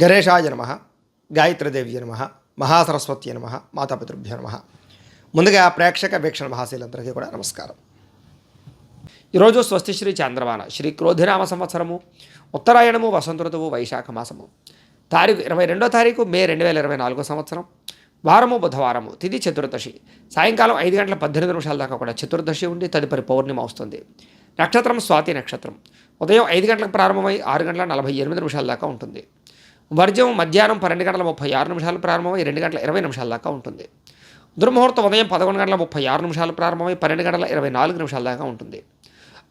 గణేశాయ నమః, గాయత్రీదేవ్య నమః, మహాసరస్వత్యై నమః, మాతాపితృభ్యో నమః. ముందుగా ప్రేక్షక వీక్షణ మహాశీలందరికీ కూడా నమస్కారం. ఈరోజు స్వస్తి శ్రీ చాంద్రమాన శ్రీ క్రోధినామ సంవత్సరము ఉత్తరాయణము వసంత ఋతువు వైశాఖ మాసము 22వ తారీఖు మే 2024 సంవత్సరం. వారము బుధవారము, తిథి చతుర్దశి, సాయంకాలం 5:18 దాకా కూడా చతుర్దశి ఉండి తదుపరి పౌర్ణిమ వస్తుంది. నక్షత్రం స్వాతి నక్షత్రం. ఉదయం 5 గంటలకు ప్రారంభమై 6:48 దాకా ఉంటుంది. వర్జం మధ్యాహ్నం 12:36 ప్రారంభమై 2:20 దాకా ఉంటుంది. దుర్ముహూర్తం ఉదయం 11:36 ప్రారంభమై 12:24 దాకా ఉంటుంది.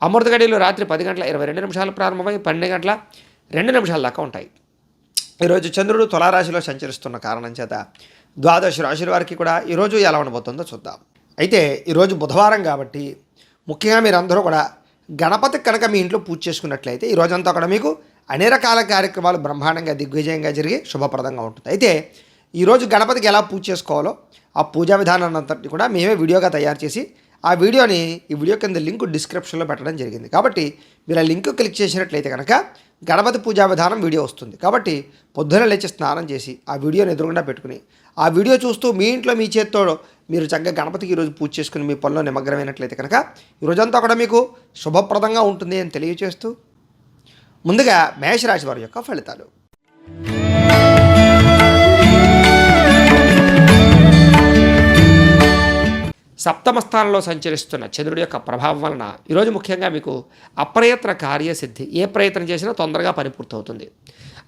అమృత గడియలు రాత్రి 10:22 ప్రారంభమై 12:02 దాకా ఉంటాయి. ఈరోజు చంద్రుడు తులారాశిలో సంచరిస్తున్న కారణం చేత ద్వాదశ రాశుల వారికి కూడా ఈరోజు ఎలా ఉండబోతుందో చూద్దాం. అయితే ఈరోజు బుధవారం కాబట్టి ముఖ్యంగా మీరందరూ కూడా గణపతి కనుక మీ ఇంట్లో పూజ చేసుకున్నట్లయితే ఈ రోజంతా కూడా మీకు అన్ని రకాల కార్యక్రమాలు బ్రహ్మాండంగా దిగ్విజయంగా జరిగి శుభప్రదంగా ఉంటుంది. అయితే ఈరోజు గణపతికి ఎలా పూజ చేసుకోవాలో ఆ పూజా విధానాన్ని అంతటి కూడా మేమే వీడియోగా తయారు చేసి ఆ వీడియోని ఈ వీడియో కింద లింక్ డిస్క్రిప్షన్లో పెట్టడం జరిగింది. కాబట్టి మీరు ఆ లింక్ క్లిక్ చేసినట్లయితే కనుక గణపతి పూజా విధానం వీడియో వస్తుంది. కాబట్టి పొద్దున లేచి స్నానం చేసి ఆ వీడియోని ఎదురుగుండా పెట్టుకుని ఆ వీడియో చూస్తూ మీ ఇంట్లో మీ చేత్తో మీరు చక్కగా గణపతికి ఈరోజు పూజ చేసుకుని మీ పనిలో నిమగ్నమైనట్లయితే కనుక ఈరోజంతా కూడా మీకు శుభప్రదంగా ఉంటుంది అని తెలియజేస్తూ ముందుగా మేషరాశి వారి యొక్క ఫలితాలు. సప్తమ స్థానంలో సంచరిస్తున్న చంద్రుడి యొక్క ప్రభావం వలన ఈరోజు ముఖ్యంగా మీకు అప్రయత్న కార్యసిద్ధి, ఏ ప్రయత్నం చేసినా తొందరగా పని పూర్తవుతుంది.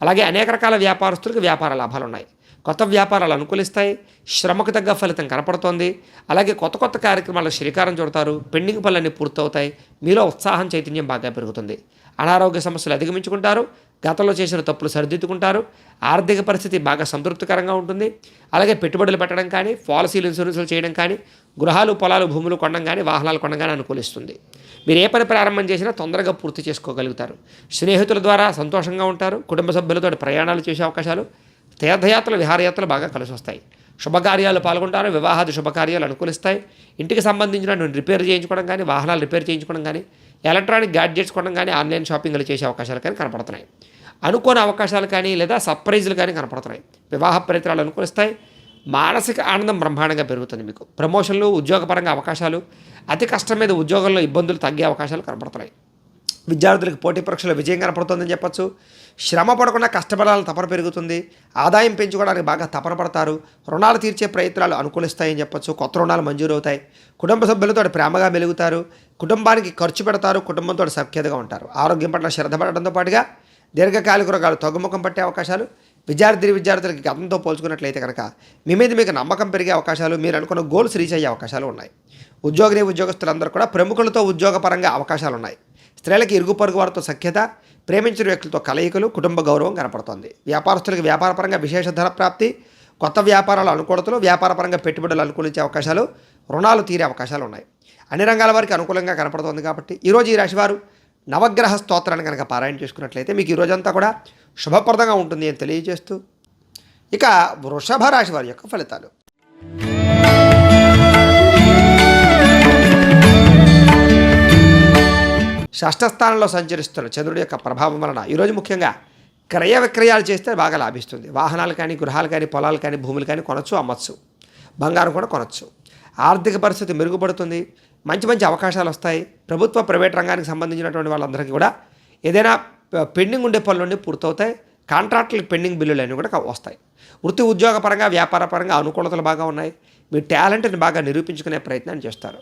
అలాగే అనేక రకాల వ్యాపారస్తులకు వ్యాపార లాభాలు ఉన్నాయి. కొత్త వ్యాపారాలు అనుకూలిస్తాయి. శ్రమకు తగ్గ ఫలితం కనపడుతోంది. అలాగే కొత్త కొత్త కార్యక్రమాలకు శ్రీకారం చుడతారు. పెండింగ్ పనులన్నీ పూర్తవుతాయి. మీలో ఉత్సాహం చైతన్యం బాగా పెరుగుతుంది. అనారోగ్య సమస్యలు అధిగమించుకుంటారు. గతంలో చేసిన తప్పులు సరిదిద్దుకుంటారు. ఆర్థిక పరిస్థితి బాగా సంతృప్తికరంగా ఉంటుంది. అలాగే పెట్టుబడులు పెట్టడం కానీ, పాలసీలు ఇన్సూరెన్సులు చేయడం కానీ, గృహాలు పొలాలు భూములు కొనడం కానీ, వాహనాలు కొనడం కానీ అనుకూలిస్తుంది. మీరు ఏ పని ప్రారంభం చేసినా తొందరగా పూర్తి చేసుకోగలుగుతారు. స్నేహితుల ద్వారా సంతోషంగా ఉంటారు. కుటుంబ సభ్యులతో ప్రయాణాలు చేసే అవకాశాలు, తీర్థయాత్రలు విహారయాత్రలు బాగా కలిసి వస్తాయి. శుభకార్యాలు పాల్గొంటారు. వివాహాది శుభకార్యాలు అనుకూలిస్తాయి. ఇంటికి సంబంధించిన రిపేర్ చేయించుకోవడం కానీ, వాహనాలు రిపేర్ చేయించుకోవడం కానీ, ఎలక్ట్రానిక్ గ్యాడ్జెట్స్ కొనడం కానీ, ఆన్లైన్ షాపింగ్లు చేసే అవకాశాలు కానీ కనపడుతున్నాయి. అనుకోని అవకాశాలు కానీ లేదా సర్ప్రైజులు కానీ కనపడుతున్నాయి. వివాహ ప్రయత్నాలు అనుకూలిస్తాయి. మానసిక ఆనందం బ్రహ్మాండంగా పెరుగుతుంది. మీకు ప్రమోషన్లు, ఉద్యోగపరంగా అవకాశాలు, అతి కష్టం మీద ఉద్యోగంలో ఇబ్బందులు తగ్గే అవకాశాలు కనపడుతున్నాయి. విద్యార్థులకు పోటీ పరీక్షలో విజయం కనపడుతుందని చెప్పచ్చు. శ్రమ పడకుండా కష్టపడాలని తపన పెరుగుతుంది. ఆదాయం పెంచుకోవడానికి బాగా తపన పడతారు. రుణాలు తీర్చే ప్రయత్నాలు అనుకూలిస్తాయని చెప్పచ్చు. కొత్త రుణాలు మంజూరు అవుతాయి. కుటుంబ సభ్యులతో ప్రేమగా మెలుగుతారు. కుటుంబానికి ఖర్చు పెడతారు. కుటుంబంతో సఖ్యతగా ఉంటారు. ఆరోగ్యం పట్ల శ్రద్ధ పడడంతో పాటుగా దీర్ఘకాలిక రోగాలు తగ్గుముఖం పట్టే అవకాశాలు, విద్యార్థులకి గతంతో పోల్చుకున్నట్లయితే కనుక మీ మీద మీకు నమ్మకం పెరిగే అవకాశాలు, మీరు అనుకున్న గోల్స్ రీచ్ అయ్యే అవకాశాలు ఉన్నాయి. ఉద్యోగస్తులందరూ కూడా ప్రముఖులతో ఉద్యోగపరంగా అవకాశాలు ఉన్నాయి. స్త్రీలకి ఇరుగు పొరుగు వారితో సఖ్యత, ప్రేమించిన వ్యక్తులతో కలయికలు, కుటుంబ గౌరవం కనపడుతోంది. వ్యాపారస్తులకు వ్యాపారపరంగా విశేష ధన ప్రాప్తి, కొత్త వ్యాపారాల అనుకూలతలు, వ్యాపారపరంగా పెట్టుబడులు అనుకూలించే అవకాశాలు, రుణాలు తీరే అవకాశాలు ఉన్నాయి. అన్ని రంగాల వారికి అనుకూలంగా కనపడుతోంది. కాబట్టి ఈరోజు ఈ రాశివారు నవగ్రహ స్తోత్రాన్ని కనుక పారాయణ చేసుకున్నట్లయితే మీకు ఈరోజంతా కూడా శుభప్రదంగా ఉంటుంది అని తెలియజేస్తూ ఇక వృషభ రాశి వారి యొక్క ఫలితాలు. షష్ఠ స్థానంలో సంచరిస్తున్న చంద్రుడి యొక్క ప్రభావం వలన ఈరోజు ముఖ్యంగా క్రయ విక్రయాలు చేస్తే బాగా లాభిస్తుంది. వాహనాలు కానీ, గృహాలు కానీ, పొలాలు కానీ, భూములు కానీ కొనచ్చు, అమ్మచ్చు. బంగారం కూడా కొనచ్చు. ఆర్థిక పరిస్థితి మెరుగుపడుతుంది. మంచి మంచి అవకాశాలు వస్తాయి. ప్రభుత్వ ప్రైవేట్ రంగానికి సంబంధించినటువంటి వాళ్ళందరికీ కూడా ఏదైనా పెండింగ్ ఉండే పనులు నుండి పూర్తవుతాయి. కాంట్రాక్టులకు పెండింగ్ బిల్లులు అన్నీ కూడా వస్తాయి. వృత్తి ఉద్యోగపరంగా, వ్యాపారపరంగా అనుకూలతలు బాగా ఉన్నాయి. మీ టాలెంట్ని బాగా నిరూపించుకునే ప్రయత్నం చేస్తారు.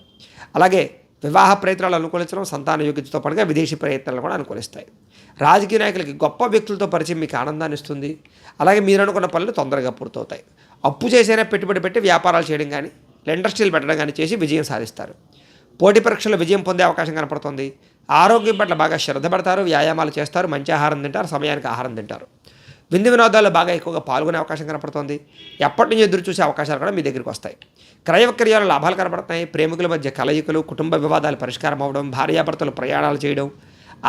అలాగే వివాహ ప్రయత్నాలు అనుకూలించడం, సంతాన యోగ్యతతో పాటుగా విదేశీ ప్రయత్నాలు కూడా అనుకూలిస్తాయి. రాజకీయ నాయకులకి గొప్ప వ్యక్తులతో పరిచయం మీకు ఆనందాన్ని ఇస్తుంది. అలాగే మీరు అనుకున్న పనులు తొందరగా పూర్తవుతాయి. అప్పు చేసైనా పెట్టుబడి పెట్టి వ్యాపారాలు చేయడం కానీ, ఇండస్ట్రీలు పెట్టడం కానీ చేసి విజయం సాధిస్తారు. పోటీ పరీక్షల్లో విజయం పొందే అవకాశం కనపడుతుంది. ఆరోగ్యం పట్ల బాగా శ్రద్ధ పడతారు. వ్యాయామాలు చేస్తారు. మంచి ఆహారం తింటారు. సమయానికి ఆహారం తింటారు. విందు వినోదాల్లో బాగా ఎక్కువగా పాల్గొనే అవకాశం కనపడుతుంది. ఎప్పటి నుంచి ఎదురు చూసే అవకాశాలు కూడా మీ దగ్గరికి వస్తాయి. క్రయ విక్రయాలు లాభాలు కనపడుతున్నాయి. ప్రేమికుల మధ్య కలయికలు, కుటుంబ వివాదాలు పరిష్కారం అవ్వడం, భార్యాభర్తలు ప్రయాణాలు చేయడం,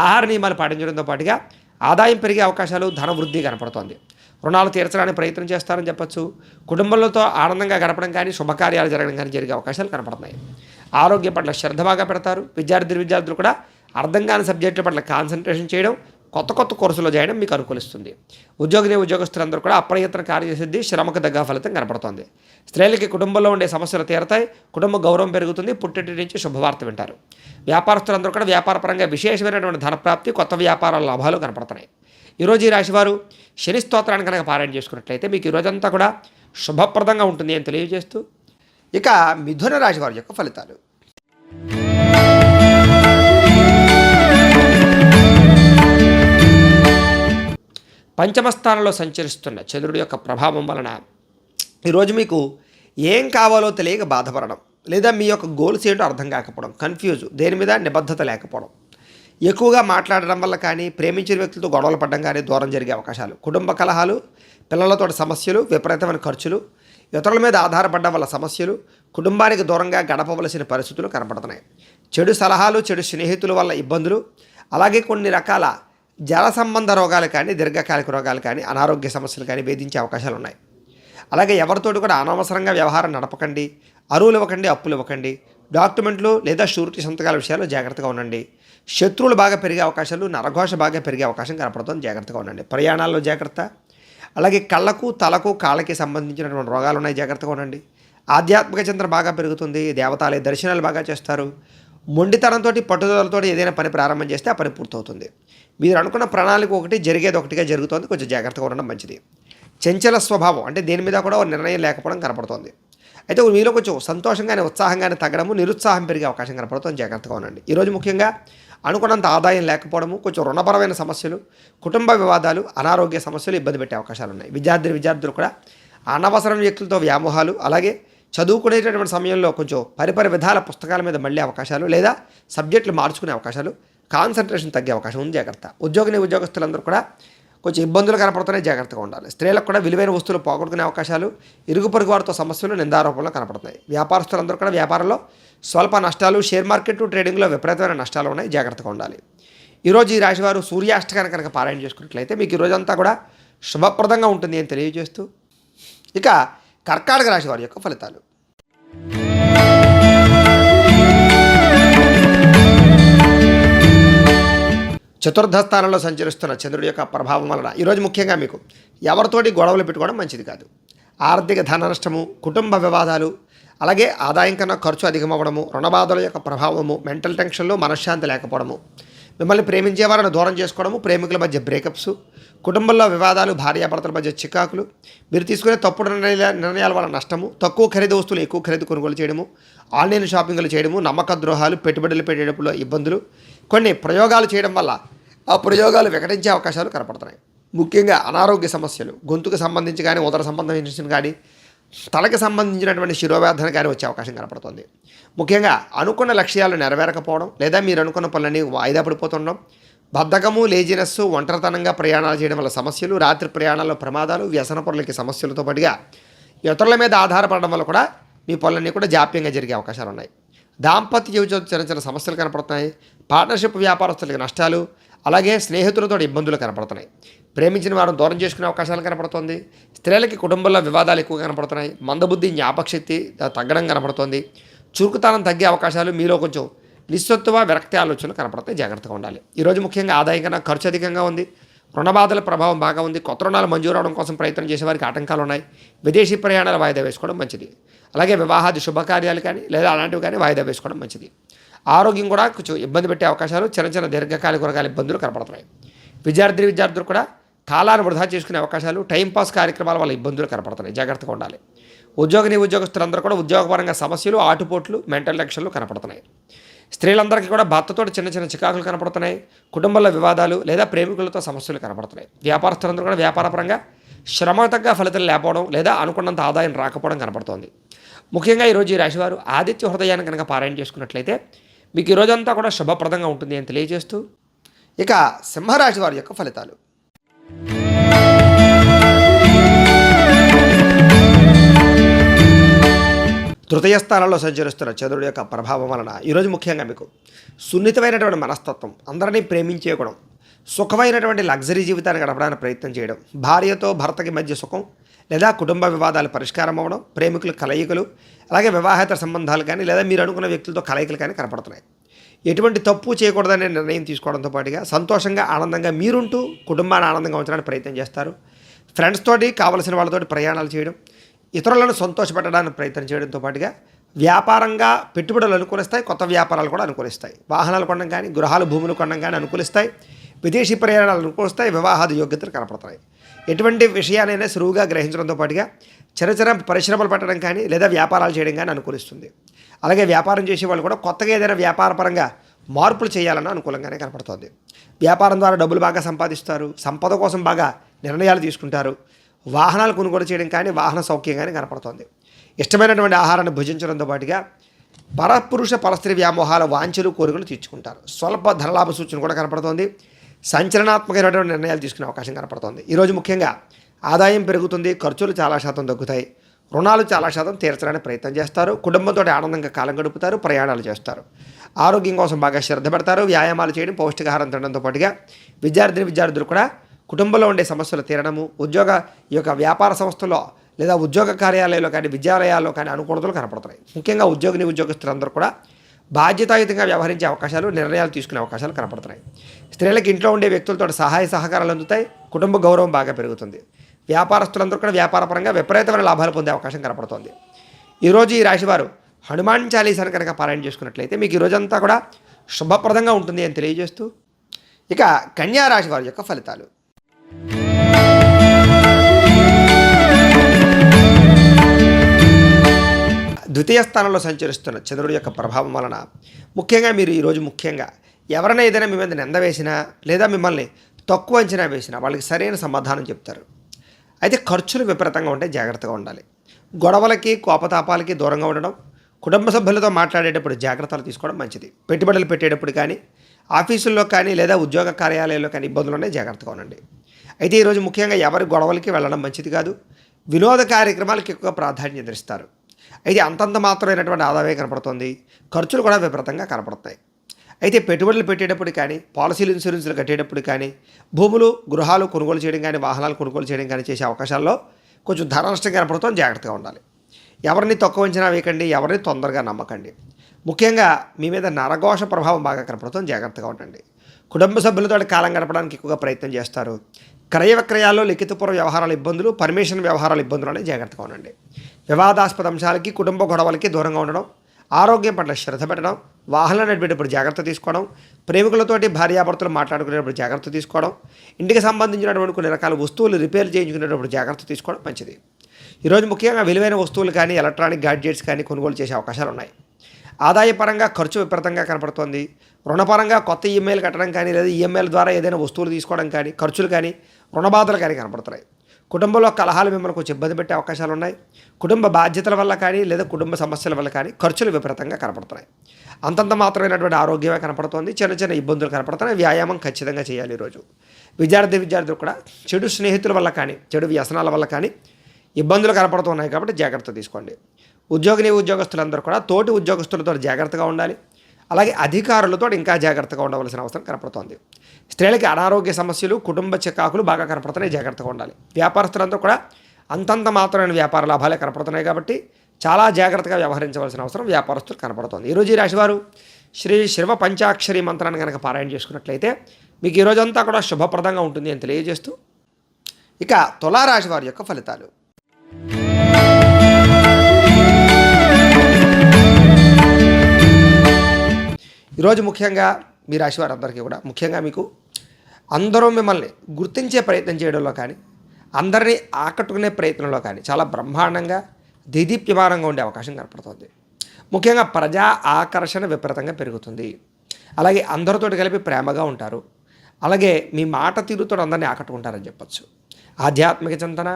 ఆహార నియమాలు పాటించడంతో పాటుగా ఆదాయం పెరిగే అవకాశాలు, ధన వృద్ధి కనపడుతోంది. రుణాలు తీర్చడానికి ప్రయత్నం చేస్తారని చెప్పచ్చు. కుటుంబంతో ఆనందంగా గడపడం కానీ, శుభకార్యాలు జరగడం కానీ జరిగే అవకాశాలు కనపడుతున్నాయి. ఆరోగ్యం పట్ల శ్రద్ధ బాగా పెడతారు. విద్యార్థులు కూడా అర్థం కాని సబ్జెక్టుల పట్ల కాన్సన్ట్రేషన్ చేయడం, కొత్త కొత్త కోర్సులో చేయడం మీకు అనుకూలిస్తుంది. ఉద్యోగస్తులందరూ కూడా అప్రయత్న కార్యసిద్ధి, శ్రమకు తగ్గ ఫలితం కనపడుతోంది. స్త్రీలకి కుటుంబంలో ఉండే సమస్యలు తీరతాయి, కుటుంబ గౌరవం పెరుగుతుంది, పుట్టింటి నుంచి శుభవార్త వింటారు. వ్యాపారస్తులందరూ కూడా వ్యాపారపరంగా విశేషమైనటువంటి ధనప్రాప్తి, కొత్త వ్యాపారాల లాభాలు కనపడుతున్నాయి. ఈరోజు ఈ రాశివారు శని స్తోత్రాన్ని కనుక పారాయణ చేసుకున్నట్లయితే మీకు ఈ రోజంతా కూడా శుభప్రదంగా ఉంటుంది అని తెలియజేస్తూ, ఇక మిథున రాశి వారి యొక్క ఫలితాలు. పంచమ స్థానంలో సంచరిస్తున్న చంద్రుడి యొక్క ప్రభావం వలన ఈరోజు మీకు ఏం కావాలో తెలియక బాధపడడం, లేదా మీ యొక్క గోల్స్ ఏంటో అర్థం కాకపోవడం, కన్ఫ్యూజ్, దేని మీద నిబద్ధత లేకపోవడం, ఎక్కువగా మాట్లాడడం వల్ల కానీ, ప్రేమించిన వ్యక్తులతో గొడవలు పడడం కానీ దూరం జరిగే అవకాశాలు, కుటుంబ కలహాలు, పిల్లలతో సమస్యలు, విపరీతమైన ఖర్చులు, ఇతరుల మీద ఆధారపడడం వల్ల సమస్యలు, కుటుంబానికి దూరంగా గడపవలసిన పరిస్థితులు కనపడుతున్నాయి. చెడు సలహాలు, చెడు స్నేహితుల వల్ల ఇబ్బందులు, అలాగే కొన్ని రకాల జల సంబంధ రోగాలు కానీ, దీర్ఘకాలిక రోగాలు కానీ, అనారోగ్య సమస్యలు కానీ వేధించే అవకాశాలు ఉన్నాయి. అలాగే ఎవరితోటి కూడా అనవసరంగా వ్యవహారం నడపకండి, అరువులు ఇవ్వకండి, అప్పులు ఇవ్వకండి, డాక్యుమెంట్లు లేదా షూరిటీ సంతకాల విషయాల్లో జాగ్రత్తగా ఉండండి. శత్రువులు బాగా పెరిగే అవకాశాలు, నరఘోష బాగా పెరిగే అవకాశం కనపడుతుంది, జాగ్రత్తగా ఉండండి. ప్రయాణాల్లో జాగ్రత్త. అలాగే కళ్ళకు, తలకు, కాళ్ళకి సంబంధించినటువంటి రోగాలు ఉన్నాయి, జాగ్రత్తగా ఉండండి. ఆధ్యాత్మిక చింతన బాగా పెరుగుతుంది, దేవతాలయ దర్శనాలు బాగా చేస్తారు. మొండితనంతో, పట్టుదలతో ఏదైనా పని ప్రారంభం చేస్తే ఆ పని పూర్తవుతుంది. మీరు అనుకున్న ప్రణాళిక ఒకటి, జరిగేది ఒకటిగా జరుగుతుంది, కొంచెం జాగ్రత్తగా ఉండడం మంచిది. చంచల స్వభావం, అంటే దేని మీద కూడా నిర్ణయం లేకపోవడం కనపడుతుంది. అయితే మీలో కొంచెం సంతోషంగానే, ఉత్సాహంగానే తగ్గడము, నిరుత్సాహం పెరిగే అవకాశం కనపడుతుంది, జాగ్రత్తగా ఉండండి. ఈరోజు ముఖ్యంగా అనుకున్నంత ఆదాయం లేకపోవడము, కొంచెం రుణపరమైన సమస్యలు, కుటుంబ వివాదాలు, అనారోగ్య సమస్యలు ఇబ్బంది పెట్టే అవకాశాలు ఉన్నాయి. విద్యార్థులు కూడా అనవసరం వ్యక్తులతో వ్యామోహాలు, అలాగే చదువుకునేటటువంటి సమయంలో కొంచెం పరిపరి విధాల పుస్తకాల మీద మళ్ళీ అవకాశాలు, లేదా సబ్జెక్టులు మార్చుకునే అవకాశాలు, కాన్సన్ట్రేషన్ తగ్గే అవకాశం ఉంది, జాగ్రత్త. ఉద్యోగస్తులందరూ కూడా కొంచెం ఇబ్బందులు కనపడుతున్నాయి, జాగ్రత్తగా ఉండాలి. స్త్రీలకు కూడా విలువైన వస్తువులు పోగొట్టుకునే అవకాశాలు, ఇరుగు పొరుగు వారితో సమస్యలు, నిందారోపణలు కనపడుతున్నాయి. వ్యాపారస్తులందరూ కూడా వ్యాపారంలో స్వల్ప నష్టాలు, షేర్ మార్కెట్ ట్రేడింగ్లో విపరీతమైన నష్టాలు ఉన్నాయి, జాగ్రత్తగా ఉండాలి. ఈరోజు ఈ రాశివారు సూర్యాష్టకాన్ని కనుక పారాయణ చేసుకున్నట్లయితే మీకు ఈ రోజంతా కూడా శుభప్రదంగా ఉంటుంది అని తెలియజేస్తూ, ఇక కర్కాటక రాశి వారి యొక్క ఫలితాలు. చతుర్థ స్థానంలో సంచరిస్తున్న చంద్రుడి యొక్క ప్రభావం వలన ఈరోజు ముఖ్యంగా మీకు ఎవరితోటి గొడవలు పెట్టుకోవడం మంచిది కాదు. ఆర్థిక ధన నష్టము, కుటుంబ వివాదాలు, అలాగే ఆదాయం కన్నా ఖర్చు అధికమవ్వడము, రుణబాధల యొక్క ప్రభావము, మెంటల్ టెన్షన్లు, మనశ్శాంతి లేకపోవడము, మిమ్మల్ని ప్రేమించే వారిని దూరం చేసుకోవడము, ప్రేమికుల మధ్య బ్రేకప్స్, కుటుంబంలో వివాదాలు, భార్యాభర్తల మధ్య చికాకులు, మీరు తీసుకునే తప్పుడు నిర్ణయాల వల్ల నష్టము, తక్కువ ఖరీదు వస్తువులు ఎక్కువ ఖరీదు కొనుగోలు చేయడము, ఆన్లైన్ షాపింగ్లు చేయడము, నమ్మక ద్రోహాలు, పెట్టుబడులు పెట్టేటప్పుడు ఇబ్బందులు, కొన్ని ప్రయోగాలు చేయడం వల్ల ఆ ప్రయోగాలు వికటించే అవకాశాలు కనపడుతున్నాయి. ముఖ్యంగా అనారోగ్య సమస్యలు, గొంతుకు సంబంధించి కానీ, ఉదర సంబంధించిన కానీ, తలకి సంబంధించినటువంటి శిరోవేదన కానీ వచ్చే అవకాశం కనపడుతుంది. ముఖ్యంగా అనుకున్న లక్ష్యాలు నెరవేరకపోవడం, లేదా మీరు అనుకున్న పనులన్నీ వాయిదా పడిపోతుండడం, బద్ధకము, లేజినెస్, ఒంటరితనంగా ప్రయాణాలు చేయడం వల్ల సమస్యలు, రాత్రి ప్రయాణాల్లో ప్రమాదాలు, వ్యసన పనులకి సమస్యలతో పాటుగా ఇతరుల మీద ఆధారపడడం వల్ల కూడా మీ పనులన్నీ కూడా జాప్యంగా జరిగే అవకాశాలు ఉన్నాయి. దాంపత్య జీవితంలో చిన్న సమస్యలు కనపడుతున్నాయి. పార్ట్నర్షిప్ వ్యాపారస్తులకి నష్టాలు, అలాగే స్నేహితులతో ఇబ్బందులు కనపడుతున్నాయి. ప్రేమించిన వారిని దూరం చేసుకునే అవకాశాలు కనపడుతుంది. స్త్రీలకి కుటుంబంలో వివాదాలు ఎక్కువ కనపడుతున్నాయి. మందబుద్ధి, జ్ఞాపకశక్తి తగ్గడం కనపడుతుంది. చురుకుతనం తగ్గే అవకాశాలు, మీలో కొంచెం నిస్సత్తువ, విరక్తి ఆలోచనలు కనపడతాయి, జాగ్రత్తగా ఉండాలి. ఈరోజు ముఖ్యంగా ఆదాయం కన్నా ఖర్చు అధికంగా ఉంది. రుణబాధల ప్రభావం బాగా ఉంది. కొత్త రుణాలు మంజూరు అవడం కోసం ప్రయత్నం చేసే వారికి ఆటంకాలు ఉన్నాయి. విదేశీ ప్రయాణాలు వాయిదా వేసుకోవడం మంచిది. అలాగే వివాహాది శుభకార్యాలు కానీ, లేదా అలాంటివి కానీ వాయిదా వేసుకోవడం మంచిది. ఆరోగ్యం కూడా కొంచెం ఇబ్బంది పెట్టే అవకాశాలు, చిన్న దీర్ఘకాలిక వర్గాల ఇబ్బందులు కనపడుతున్నాయి. విద్యార్థులు కూడా కాలాన్ని వృధా చేసుకునే అవకాశాలు, టైంపాస్ కార్యక్రమాల వల్ల ఇబ్బందులు కనపడుతున్నాయి, జాగ్రత్తగా ఉండాలి. ఉద్యోగస్తులందరూ కూడా ఉద్యోగపరంగా సమస్యలు, ఆటుపోట్లు, మెంటల్ టెన్షన్లు కనపడుతున్నాయి. స్త్రీలందరికీ కూడా భర్తతో చిన్న చికాకులు కనపడుతున్నాయి. కుటుంబంలో వివాదాలు లేదా ప్రేమికులతో సమస్యలు కనపడుతున్నాయి. వ్యాపారస్తులందరూ కూడా వ్యాపారపరంగా శ్రమ తగ్గ ఫలితాలు లేకపోవడం, లేదా అనుకున్నంత ఆదాయం రాకపోవడం కనపడుతోంది. ముఖ్యంగా ఈరోజు ఈ రాశివారు ఆదిత్య హృదయాన్ని కనుక పారాయణ చేసుకున్నట్లయితే మీకు ఈ రోజంతా కూడా శుభప్రదంగా ఉంటుంది అని తెలియజేస్తూ, ఇక సింహరాశి వారి యొక్క ఫలితాలు. తృతీయ స్థానంలో సంచరిస్తున్న చంద్రుడి యొక్క ప్రభావం వలన ఈరోజు ముఖ్యంగా మీకు సున్నితమైనటువంటి మనస్తత్వం, అందరినీ ప్రేమించే గుణం, సుఖమైనటువంటి లగ్జరీ జీవితాన్ని గడపడానికి ప్రయత్నం చేయడం, భార్యతో భర్తకి మధ్య సుఖం లేదా కుటుంబ వివాదాలు పరిష్కారం అవ్వడం, ప్రేమికుల కలయికలు, అలాగే వివాహేతర సంబంధాలు కానీ, లేదా మీరు అనుకున్న వ్యక్తులతో కలయికలు కానీ కనపడుతున్నాయి. ఎటువంటి తప్పు చేయకూడదనే నిర్ణయం తీసుకోవడంతో పాటుగా సంతోషంగా ఆనందంగా మీరుంటూ కుటుంబాన్ని ఆనందంగా ఉంచడానికి ప్రయత్నం చేస్తారు. ఫ్రెండ్స్ తోటి కావలసిన వాళ్ళతోటి ప్రయాణాలు చేయడం, ఇతరులను సంతోషపెట్టడానికి ప్రయత్నం చేయడంతో పాటుగా వ్యాపారంగా పెట్టుబడులు అనుకూలిస్తాయి, కొత్త వ్యాపారాలు కూడా అనుకూలిస్తాయి. వాహనాలు కొనడం కానీ, గృహాలు భూములు కొనడం కానీ అనుకూలిస్తాయి. విదేశీ ప్రయాణాలు అనుకూలిస్తాయి. వివాహాది యోగ్యతలు కనపడతాయి. ఎటువంటి విషయాలైనా సులువుగా గ్రహించడంతో పాటుగా చిన్న పరిశ్రమలు పెట్టడం కానీ లేదా వ్యాపారాలు చేయడం కానీ అనుకూలిస్తుంది. అలాగే వ్యాపారం చేసే వాళ్ళు కూడా కొత్తగా ఏదైనా వ్యాపారపరంగా మార్పులు చేయాలన్న అనుకూలంగానే కనపడుతుంది. వ్యాపారం ద్వారా డబ్బులు బాగా సంపాదిస్తారు. సంపద కోసం బాగా నిర్ణయాలు తీసుకుంటారు. వాహనాలు కొనుగోలు చేయడం కానీ, వాహన సౌఖ్యం కానీ కనపడుతుంది. ఇష్టమైనటువంటి ఆహారాన్ని భుజించడంతో పాటుగా పరపురుష పరస్త్రీ వ్యామోహాల వాంఛలు కోరికలు తీర్చుకుంటారు. స్వల్ప ధనలాభ సూచన కూడా కనపడుతోంది. సంచలనాత్మకమైనటువంటి నిర్ణయాలు తీసుకునే అవకాశం కనపడుతోంది. ఈరోజు ముఖ్యంగా ఆదాయం పెరుగుతుంది, ఖర్చులు చాలా శాతం తగ్గుతాయి, రుణాలు చాలా శాతం తీర్చడానికి ప్రయత్నం చేస్తారు. కుటుంబంతో ఆనందంగా కాలం గడుపుతారు, ప్రయాణాలు చేస్తారు. ఆరోగ్యం కోసం బాగా శ్రద్ధ పెడతారు. వ్యాయామాలు చేయడం, పౌష్టికాహారం తినడంతో పాటుగా విద్యార్థులు కూడా కుటుంబంలో ఉండే సమస్యలు తీరడము, ఈ యొక్క వ్యాపార సంస్థల్లో లేదా ఉద్యోగ కార్యాలయాల్లో కానీ, విద్యాలయాల్లో కానీ అనుకూలతలు కనపడుతున్నాయి. ముఖ్యంగా ఉద్యోగస్తులందరూ కూడా బాధ్యతాయుతంగా వ్యవహరించే అవకాశాలు, నిర్ణయాలు తీసుకునే అవకాశాలు కనపడుతున్నాయి. స్త్రీలకు ఇంట్లో ఉండే వ్యక్తులతో సహాయ సహకారాలు అందుతాయి. కుటుంబ గౌరవం బాగా పెరుగుతుంది. వ్యాపారస్తులందరూ కూడా వ్యాపారపరంగా విపరీతమైన లాభాలు పొందే అవకాశం కనపడుతోంది. ఈరోజు ఈ రాశివారు హనుమాన్ చాలీసాను కనుక పారాయణ చేసుకున్నట్లయితే మీకు ఈ రోజంతా కూడా శుభప్రదంగా ఉంటుంది అని తెలియజేస్తూ, ఇక కన్యా రాశి వారి యొక్క ఫలితాలు. ద్వితీయ స్థానంలో సంచరిస్తున్న చంద్రుడి యొక్క ప్రభావం వలన ముఖ్యంగా మీరు ఈరోజు ఎవరైనా ఏదైనా మీ మీద నింద వేసినా లేదా మిమ్మల్ని తక్కువ అంచనా వేసినా వాళ్ళకి సరైన సమాధానం చెప్తారు. అయితే ఖర్చులు విపరీతంగా ఉంటే జాగ్రత్తగా ఉండాలి. గొడవలకి, కోపతాపాలకి దూరంగా ఉండడం, కుటుంబ సభ్యులతో మాట్లాడేటప్పుడు జాగ్రత్తలు తీసుకోవడం మంచిది. పెట్టుబడులు పెట్టేటప్పుడు కానీ, ఆఫీసుల్లో కానీ లేదా ఉద్యోగ కార్యాలయాల్లో కానీ ఇబ్బందులునే జాగ్రత్తగా ఉండండి. అయితే ఈరోజు ముఖ్యంగా ఎవరి గొడవలకి వెళ్ళడం మంచిది కాదు. వినోద కార్యక్రమాలకు ఎక్కువ ప్రాధాన్యత ఇస్తారు. అయితే అంతంత మాత్రమైనటువంటి ఆదాయం కనపడుతుంది. ఖర్చులు కూడా విపరీతంగా కనపడతాయి. అయితే పెట్టుబడులు పెట్టేటప్పుడు కానీ, పాలసీలు, ఇన్సూరెన్స్లు కట్టేటప్పుడు కానీ, భూములు, గృహాలు కొనుగోలు చేయడం కానీ, వాహనాలు కొనుగోలు చేయడం కానీ చేసే అవకాశాల్లో కొంచెం ధన నష్టం కనపడుతుంది. జాగ్రత్తగా ఉండాలి. ఎవరిని తక్కువ అంచనా వేయకండి, ఎవరిని తొందరగా నమ్మకండి. ముఖ్యంగా మీ మీద నరఘోష ప్రభావం బాగా కనపడుతుంది. జాగ్రత్తగా ఉండండి. కుటుంబ సభ్యులతో కాలం గడపడానికి ఎక్కువగా ప్రయత్నం చేస్తారు. క్రయ విక్రయాల్లో లిఖితపూర్వ వ్యవహారాల ఇబ్బందులు, పర్మిషన్ వ్యవహారాల ఇబ్బందులు అనేవి జాగ్రత్తగా ఉండండి. వివాదాస్పద అంశాలకి, కుటుంబ గొడవలకి దూరంగా ఉండడం, ఆరోగ్యం పట్ల శ్రద్ధ పెట్టడం, వాహనాలు నడిపేటప్పుడు జాగ్రత్త తీసుకోవడం, ప్రేమికులతోటి భార్యాభర్తలు మాట్లాడుకునేటప్పుడు జాగ్రత్త తీసుకోవడం, ఇంటికి సంబంధించినటువంటి కొన్ని రకాల వస్తువులు రిపేర్ చేయించుకునేటప్పుడు జాగ్రత్త తీసుకోవడం మంచిది. ఈరోజు ముఖ్యంగా విలువైన వస్తువులు కానీ, ఎలక్ట్రానిక్ గాడ్జెట్స్ కానీ కొనుగోలు చేసే అవకాశాలు ఉన్నాయి. ఆదాయపరంగా ఖర్చు విపరీతంగా కనపడుతోంది. రుణపరంగా కొత్త ఈఎంఐలు కట్టడం కానీ, లేదా ఈఎంఐల ద్వారా ఏదైనా వస్తువులు తీసుకోవడం కానీ, ఖర్చులు కానీ, రుణబాధలు కానీ కనపడుతున్నాయి. కుటుంబంలో కలహాలు మిమ్మల్ని కొంచెం ఇబ్బంది పెట్టే అవకాశాలు ఉన్నాయి. కుటుంబ బాధ్యతల వల్ల కానీ, లేదా కుటుంబ సమస్యల వల్ల కానీ ఖర్చులు విపరీతంగా కనపడుతున్నాయి. అంతంత మాత్రమైనటువంటి ఆరోగ్యమే కనపడుతోంది. చిన్న ఇబ్బందులు కనపడుతున్నాయి. వ్యాయామం ఖచ్చితంగా చేయాలి. ఈరోజు విద్యార్థులు కూడా చెడు స్నేహితుల వల్ల కానీ, చెడు వ్యసనాల వల్ల కానీ ఇబ్బందులు కనపడుతున్నాయి. కాబట్టి జాగ్రత్త తీసుకోండి. ఉద్యోగస్తులందరూ కూడా తోటి ఉద్యోగస్తులతో జాగ్రత్తగా ఉండాలి. అలాగే అధికారులతో ఇంకా జాగ్రత్తగా ఉండవలసిన అవసరం కనపడుతోంది. స్త్రీలకి అనారోగ్య సమస్యలు, కుటుంబ చికాకులు బాగా కనపడుతున్నాయి. జాగ్రత్తగా ఉండాలి. వ్యాపారస్తులందరూ కూడా అంతంత మాత్రమైన వ్యాపార లాభాలే కనపడుతున్నాయి. కాబట్టి చాలా జాగ్రత్తగా వ్యవహరించవలసిన అవసరం వ్యాపారస్తులు కనపడుతుంది. ఈరోజు ఈ రాశివారు శ్రీ శివ పంచాక్షరి మంత్రాన్ని కనుక పారాయణ చేసుకున్నట్లయితే మీకు ఈరోజంతా కూడా శుభప్రదంగా ఉంటుంది అని తెలియజేస్తూ, ఇక తులారాశి వారి యొక్క ఫలితాలు. ఈరోజు ముఖ్యంగా మీ రాశి వారందరికీ కూడా ముఖ్యంగా మీకు అందరూ మిమ్మల్ని గుర్తించే ప్రయత్నం చేయడంలో కానీ, అందరినీ ఆకట్టుకునే ప్రయత్నంలో కానీ చాలా బ్రహ్మాండంగా దేదీప్యమానంగా ఉండే అవకాశం కనపడుతుంది. ముఖ్యంగా ప్రజా ఆకర్షణ విపరీతంగా పెరుగుతుంది. అలాగే అందరితోటి కలిపి ప్రేమగా ఉంటారు. అలాగే మీ మాట తీరుతో అందరినీ ఆకట్టుకుంటారని చెప్పచ్చు. ఆధ్యాత్మిక చింతన,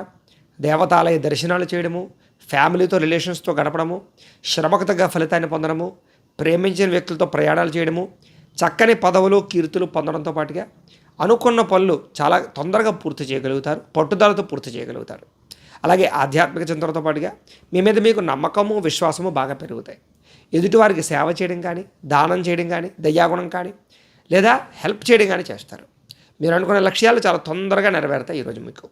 దేవతాలయ దర్శనాలు చేయడము, ఫ్యామిలీతో రిలేషన్స్తో గడపడము, శ్రమకు తగ్గ ఫలితాన్ని పొందడము, ప్రేమించిన వ్యక్తులతో ప్రయాణాలు చేయడము, చక్కని పదవులు, కీర్తులు పొందడంతో పాటుగా అనుకున్న పనులు చాలా తొందరగా పూర్తి చేయగలుగుతారు. పట్టుదలతో పూర్తి చేయగలుగుతారు. అలాగే ఆధ్యాత్మిక చింతనతో పాటుగా మీ మీద మీకు నమ్మకము, విశ్వాసము బాగా పెరుగుతాయి. ఎదుటివారికి సేవ చేయడం కానీ, దానం చేయడం కానీ, దయాగుణం కానీ, లేదా హెల్ప్ చేయడం కానీ చేస్తారు. మీరు అనుకున్న లక్ష్యాలు చాలా తొందరగా నెరవేరుతాయి ఈరోజు మీకు.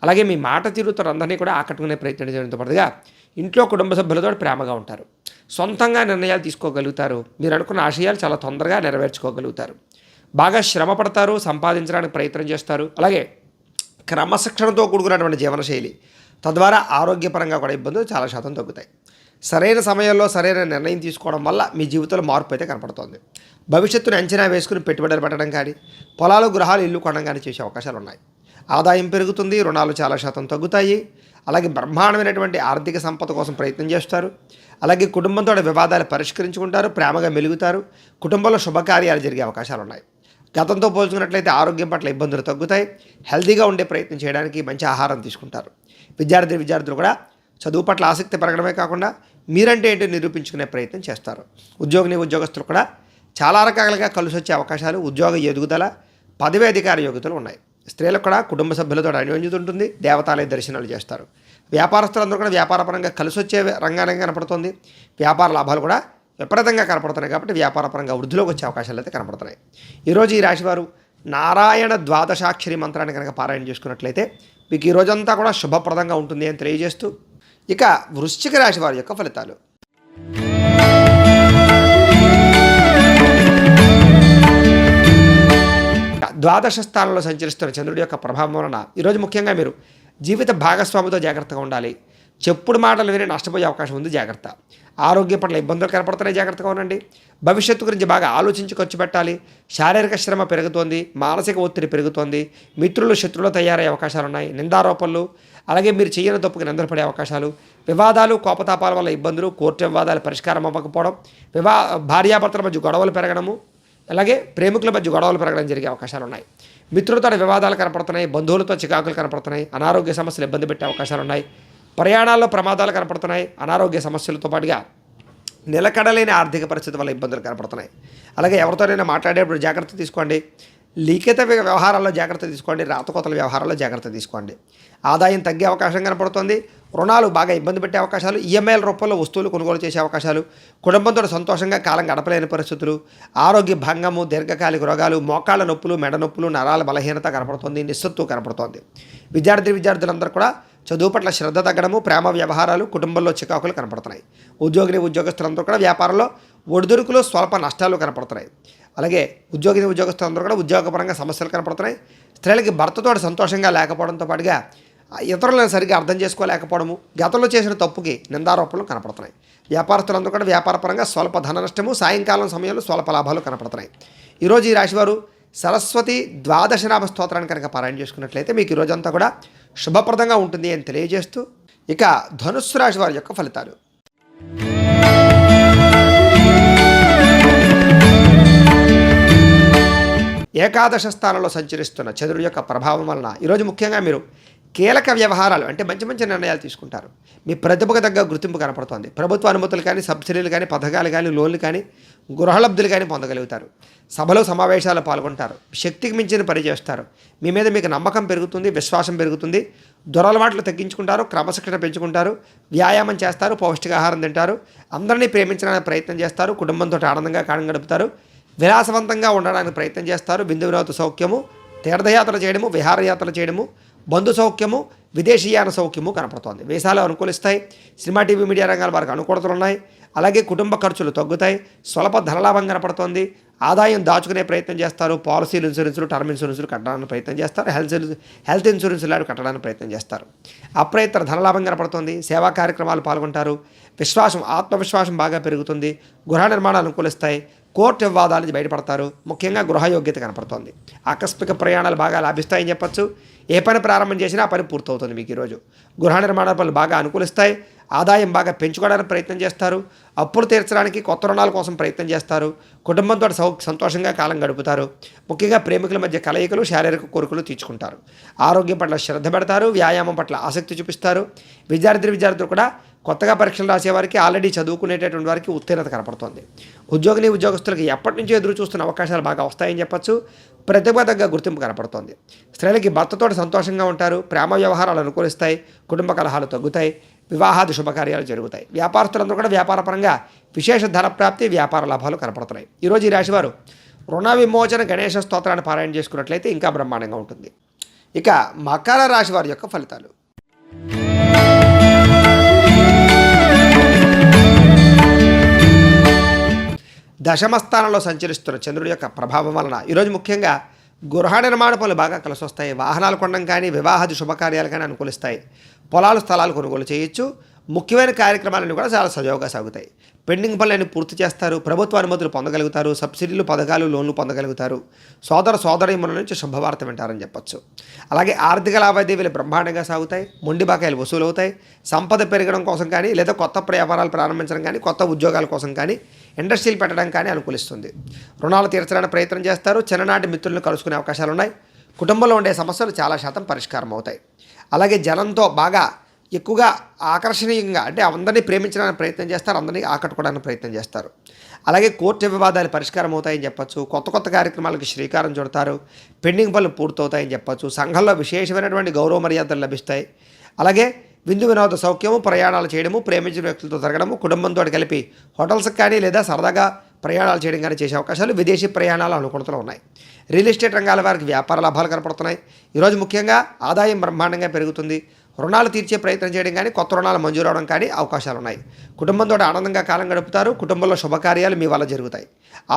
అలాగే మీ మాట తీరుతో అందరినీ కూడా ఆకట్టుకునే ప్రయత్నం చేయడంతో పాటుగా ఇంట్లో కుటుంబ సభ్యులతో ప్రేమగా ఉంటారు. సొంతంగా నిర్ణయాలు తీసుకోగలుగుతారు. మీరు అనుకున్న ఆశయాలు చాలా తొందరగా నెరవేర్చుకోగలుగుతారు. బాగా శ్రమ పడతారు, సంపాదించడానికి ప్రయత్నం చేస్తారు. అలాగే క్రమశిక్షణతో కూడుకున్నటువంటి జీవనశైలి, తద్వారా ఆరోగ్యపరంగా కూడా ఇబ్బందులు చాలా శాతం తగ్గుతాయి. సరైన సమయంలో సరైన నిర్ణయం తీసుకోవడం వల్ల మీ జీవితంలో మార్పు అయితే కనపడుతోంది. భవిష్యత్తును అంచనా వేసుకుని పెట్టుబడులు పెట్టడం కానీ, పొలాలు, గృహాలు, ఇల్లు కొనడం కానీ చేసే అవకాశాలు ఉన్నాయి. ఆదాయం పెరుగుతుంది, రుణాలు చాలా శాతం తగ్గుతాయి. అలాగే బ్రహ్మాండమైనటువంటి ఆర్థిక సంపద కోసం ప్రయత్నం చేస్తారు. అలాగే కుటుంబంతో వివాదాలు పరిష్కరించుకుంటారు, ప్రేమగా మెలుగుతారు. కుటుంబంలో శుభకార్యాలు జరిగే అవకాశాలు ఉన్నాయి. గతంతో పోల్చుకున్నట్లయితే ఆరోగ్యం పట్ల ఇబ్బందులు తగ్గుతాయి. హెల్తీగా ఉండే ప్రయత్నం చేయడానికి మంచి ఆహారం తీసుకుంటారు. విద్యార్థులు కూడా చదువు పట్ల ఆసక్తి పెరగడమే కాకుండా మీరంటే ఏంటో నిరూపించుకునే ప్రయత్నం చేస్తారు. ఉద్యోగస్తులు కూడా చాలా రకాలుగా కలిసి వచ్చే అవకాశాలు, ఉద్యోగ ఎదుగుదల, పదవి అధికార యోగ్యతలు ఉన్నాయి. స్త్రీలకు కూడా కుటుంబ సభ్యులతో అన్యోన్యత ఉంటుంది. దేవతాలయ దర్శనాలు చేస్తారు. వ్యాపారస్తులందరూ కూడా వ్యాపారపరంగా కలిసి వచ్చే రంగానే కనపడుతుంది. వ్యాపార లాభాలు కూడా విపరీతంగా కనపడుతున్నాయి. కాబట్టి వ్యాపారపరంగా వృద్ధిలోకి వచ్చే అవకాశాలు అయితే కనపడుతున్నాయి. ఈరోజు ఈ రాశివారు నారాయణ ద్వాదశాక్షరి మంత్రాన్ని కనుక పారాయణ చేసుకున్నట్లయితే మీకు ఈ రోజంతా కూడా శుభప్రదంగా ఉంటుంది అని తెలియజేస్తూ, ఇక వృశ్చిక రాశి వారి యొక్క ఫలితాలు. ద్వాదశ స్థానంలో సంచరిస్తున్న చంద్రుడి యొక్క ప్రభావం వలన ఈరోజు ముఖ్యంగా మీరు జీవిత భాగస్వామితో జాగ్రత్తగా ఉండాలి. చెప్పుడు మాటలు విని నష్టపోయే అవకాశం ఉంది, జాగ్రత్త. ఆరోగ్య పట్ల ఇబ్బందులు కనపడుతున్నాయి, జాగ్రత్తగా ఉండండి. భవిష్యత్తు గురించి బాగా ఆలోచించి ఖర్చు పెట్టాలి. శారీరక శ్రమ పెరుగుతోంది, మానసిక ఒత్తిడి పెరుగుతోంది. మిత్రులు శత్రువులు తయారయ్యే అవకాశాలు ఉన్నాయి. నిందారోపణలు, అలాగే మీరు చేయని తప్పుకి నిందపడే అవకాశాలు, వివాదాలు, కోపతాపాల వల్ల ఇబ్బందులు, కోర్టు వివాదాలు పరిష్కారం అవ్వకపోవడం, భార్యాభర్తల మధ్య గొడవలు పెరగడము, అలాగే ప్రేమికుల మధ్య గొడవలు పెరగడం జరిగే అవకాశాలు ఉన్నాయి. మిత్రులతో వివాదాలు కనపడుతున్నాయి, బంధువులతో చికాకులు కనపడుతున్నాయి, అనారోగ్య సమస్యలు ఇబ్బంది పెట్టే అవకాశాలు ఉన్నాయి. ప్రయాణాల్లో ప్రమాదాలు కనపడుతున్నాయి. అనారోగ్య సమస్యలతో పాటుగా నిలకడలేని ఆర్థిక పరిస్థితి వల్ల ఇబ్బందులు కనపడుతున్నాయి. అలాగే ఎవరితోనైనా మాట్లాడేటప్పుడు జాగ్రత్త తీసుకోండి. లిఖిత వ్యవహారాల్లో జాగ్రత్త తీసుకోండి. రాతకోతల వ్యవహారాల్లో జాగ్రత్త తీసుకోండి. ఆదాయం తగ్గే అవకాశం కనపడుతుంది. రుణాలు బాగా ఇబ్బంది పెట్టే అవకాశాలు, ఈఎంఐల రూపంలో వస్తువులు కొనుగోలు చేసే అవకాశాలు, కుటుంబంతో సంతోషంగా కాలం గడపలేని పరిస్థితులు, ఆరోగ్య భంగము, దీర్ఘకాలిక రోగాలు, మోకాళ్ళ నొప్పులు, మెడ నొప్పులు, నరాల బలహీనత కనపడుతుంది, నిస్సత్తువు కనపడుతోంది. విద్యార్థులందరూ కూడా చదువు పట్ల శ్రద్ధ తగ్గడము, ప్రేమ వ్యవహారాలు, కుటుంబంలో చికాకులు కనపడుతున్నాయి. ఉద్యోగస్తులందరూ కూడా వ్యాపారంలో ఒడిదుడుకులు, స్వల్ప నష్టాలు కనపడుతున్నాయి. అలాగే ఉద్యోగస్తులందరూ కూడా ఉద్యోగపరంగా సమస్యలు కనపడుతున్నాయి. స్త్రీలకి భర్తతో సంతోషంగా లేకపోవడంతో పాటుగా ఇతరులను సరిగ్గా అర్థం చేసుకోలేకపోవడము, గతంలో చేసిన తప్పుకి నిందారోపణలు కనపడుతున్నాయి. వ్యాపారస్తులందరూ కూడా వ్యాపారపరంగా స్వల్ప ధన నష్టము, సాయంకాలం సమయంలో స్వల్ప లాభాలు కనపడుతున్నాయి. ఈరోజు ఈ రాశివారు సరస్వతి ద్వాదశనామ స్తోత్రాన్ని కనుక పారాయణ చేసుకున్నట్లయితే మీకు ఈ రోజంతా కూడా శుభప్రదంగా ఉంటుంది అని తెలియజేస్తూ, ఇక ధనుస్సు రాశి వారి యొక్క ఫలితాలు. ఏకాదశ స్థానంలో సంచరిస్తున్న చంద్రుడి యొక్క ప్రభావం వలన ఈరోజు ముఖ్యంగా మీరు కీలక వ్యవహారాలు అంటే మంచి నిర్ణయాలు తీసుకుంటారు. మీ ప్రతిభకు తగ్గ గుర్తింపు కనపడుతోంది. ప్రభుత్వ అనుమతులు కానీ, సబ్సిడీలు కానీ, పథకాలు కానీ, లోన్లు కానీ, గృహలబ్ధులు కానీ పొందగలుగుతారు. సభలో సమావేశాలు పాల్గొంటారు. శక్తికి మించిన పని చేస్తారు. మీ మీద మీకు నమ్మకం పెరుగుతుంది, విశ్వాసం పెరుగుతుంది. దురలవాట్లు తగ్గించుకుంటారు, క్రమశిక్షణ పెంచుకుంటారు, వ్యాయామం చేస్తారు, పౌష్టికాహారం తింటారు, అందరినీ ప్రేమించడానికి ప్రయత్నం చేస్తారు, కుటుంబంతో ఆనందంగా కాలం గడుపుతారు, విలాసవంతంగా ఉండడానికి ప్రయత్నం చేస్తారు. బిందు వినోద సౌఖ్యము, తీర్థయాత్రలు చేయడము, విహారయాత్రలు చేయడము, బంధు సౌఖ్యము, విదేశీయాన సౌఖ్యము కనపడుతోంది. వేసాలు అనుకూలిస్తాయి. సినిమా, టీవీ, మీడియా రంగాల వారికి అనుకూలతలు ఉన్నాయి. అలాగే కుటుంబ ఖర్చులు తగ్గుతాయి. స్వల్ప ధనలాభం కనపడుతోంది. ఆదాయం దాచుకునే ప్రయత్నం చేస్తారు. పాలసీలు, ఇన్సూరెన్సులు, టర్మ్ ఇన్సూరెన్సులు కట్టడానికి ప్రయత్నం చేస్తారు. హెల్త్ ఇన్సూరెన్సులు కట్టడానికి ప్రయత్నం చేస్తారు. అప్రయత్న ధనలాభం కనపడుతుంది. సేవా కార్యక్రమాలు పాల్గొంటారు. ఆత్మవిశ్వాసం బాగా పెరుగుతుంది. గృహ నిర్మాణాలు అనుకూలిస్తాయి. కోర్టు వివాదాల నుంచి బయటపడతారు. ముఖ్యంగా గృహయోగ్యత కనపడుతోంది. ఆకస్మిక ప్రయాణాలు బాగా లాభిస్తాయని చెప్పచ్చు. ఏ పని ప్రారంభం చేసినా ఆ పని పూర్తవుతుంది. మీకు ఈరోజు గృహ నిర్మాణ పనులు బాగా అనుకూలిస్తాయి. ఆదాయం బాగా పెంచుకోవడానికి ప్రయత్నం చేస్తారు. అప్పులు తీర్చడానికి కొత్త రుణాల కోసం ప్రయత్నం చేస్తారు. కుటుంబంతో సంతోషంగా కాలం గడుపుతారు. ముఖ్యంగా ప్రేమికుల మధ్య కలయికలు, శారీరక కోరికలు తీర్చుకుంటారు. ఆరోగ్యం పట్ల శ్రద్ధ పెడతారు. వ్యాయామం పట్ల ఆసక్తి చూపిస్తారు. విద్యార్థులు కూడా కొత్తగా పరీక్షలు రాసేవారికి, ఆల్రెడీ చదువుకునేటటువంటి వారికి ఉత్తీర్ణత కనపడుతుంది. ఉద్యోగస్తులకు ఎప్పటి నుంచో ఎదురు చూస్తున్న అవకాశాలు బాగా వస్తాయని చెప్పచ్చు. ప్రతిభ తగ్గ గుర్తింపు కనపడుతోంది. స్త్రీలకి భర్తతో సంతోషంగా ఉంటారు. ప్రేమ వ్యవహారాలు అనుకూలిస్తాయి. కుటుంబ కలహాలు తగ్గుతాయి. వివాహాది శుభకార్యాలు జరుగుతాయి. వ్యాపారస్తులందరూ కూడా వ్యాపారపరంగా విశేష ధన ప్రాప్తి, వ్యాపార లాభాలు కనపడుతున్నాయి. ఈరోజు ఈ రాశివారు రుణ విమోచన గణేశ స్తోత్రాన్ని పారాయణ చేసుకున్నట్లయితే ఇంకా బ్రహ్మాండంగా ఉంటుంది. ఇక మకర రాశి వారి యొక్క ఫలితాలు. దశమ స్థానంలో సంచరిస్తున్న చంద్రుడి యొక్క ప్రభావం వలన ఈరోజు ముఖ్యంగా గృహ నిర్మాణ పనులు బాగా కలిసి వస్తాయి. వాహనాలు కొనడం కానీ, వివాహాది శుభకార్యాలు కానీ అనుకూలిస్తాయి. పొలాలు స్థలాలు కొనుగోలు చేయొచ్చు. ముఖ్యమైన కార్యక్రమాలన్నీ కూడా చాలా సజావుగా సాగుతాయి. పెండింగ్ పనులన్నీ పూర్తి చేస్తారు. ప్రభుత్వ అనుమతులు పొందగలుగుతారు. సబ్సిడీలు, పథకాలు, లోన్లు పొందగలుగుతారు. సోదరీమణుల నుంచి శుభవార్త వింటారని చెప్పొచ్చు. అలాగే ఆర్థిక లావాదేవీలు బ్రహ్మాండంగా సాగుతాయి. మొండి బకాయిలు వసూలు అవుతాయి. సంపద పెరగడం కోసం కానీ, లేదా కొత్త వ్యాపారాలు ప్రారంభించడం కానీ, కొత్త ఉద్యోగాల కోసం కానీ, ఇండస్ట్రీలు పెట్టడం కానీ అనుకూలిస్తుంది. రుణాలు తీర్చడానికి ప్రయత్నం చేస్తారు. చిన్ననాటి మిత్రులను కలుసుకునే అవకాశాలు ఉన్నాయి. కుటుంబంలో ఉండే సమస్యలు చాలా శాతం పరిష్కారం అవుతాయి. అలాగే జనంతో బాగా ఎక్కువగా ఆకర్షణీయంగా, అంటే అందరినీ ప్రేమించడానికి ప్రయత్నం చేస్తారు. అందరినీ ఆకట్టుకోవడానికి ప్రయత్నం చేస్తారు. అలాగే కోర్టు వివాదాలు పరిష్కారం అవుతాయని చెప్పచ్చు. కొత్త కార్యక్రమాలకు శ్రీకారం చుడతారు. పెండింగ్ పనులు పూర్తవుతాయని చెప్పచ్చు. సంఘంలో విశేషమైనటువంటి గౌరవ మర్యాదలు లభిస్తాయి. అలాగే విందు వినోద సౌఖ్యము, ప్రయాణాలు చేయడము, ప్రేమించిన వ్యక్తులతో తిరగడము, కుటుంబంతో కలిపి హోటల్స్కి కానీ లేదా సరదాగా ప్రయాణాలు చేయడం కానీ చేసే అవకాశాలు, విదేశీ ప్రయాణాలు అనుకూలతలు ఉన్నాయి. రియల్ ఎస్టేట్ రంగాల వారికి వ్యాపార లాభాలు కనపడుతున్నాయి. ఈరోజు ముఖ్యంగా ఆదాయం బ్రహ్మాండంగా పెరుగుతుంది. రుణాలు తీర్చే ప్రయత్నం చేయడం కానీ, కొత్త రుణాలు మంజూరు అవడం కానీ అవకాశాలు ఉన్నాయి. కుటుంబంతో ఆనందంగా కాలం గడుపుతారు. కుటుంబంలో శుభకార్యాలు మీ వల్ల జరుగుతాయి.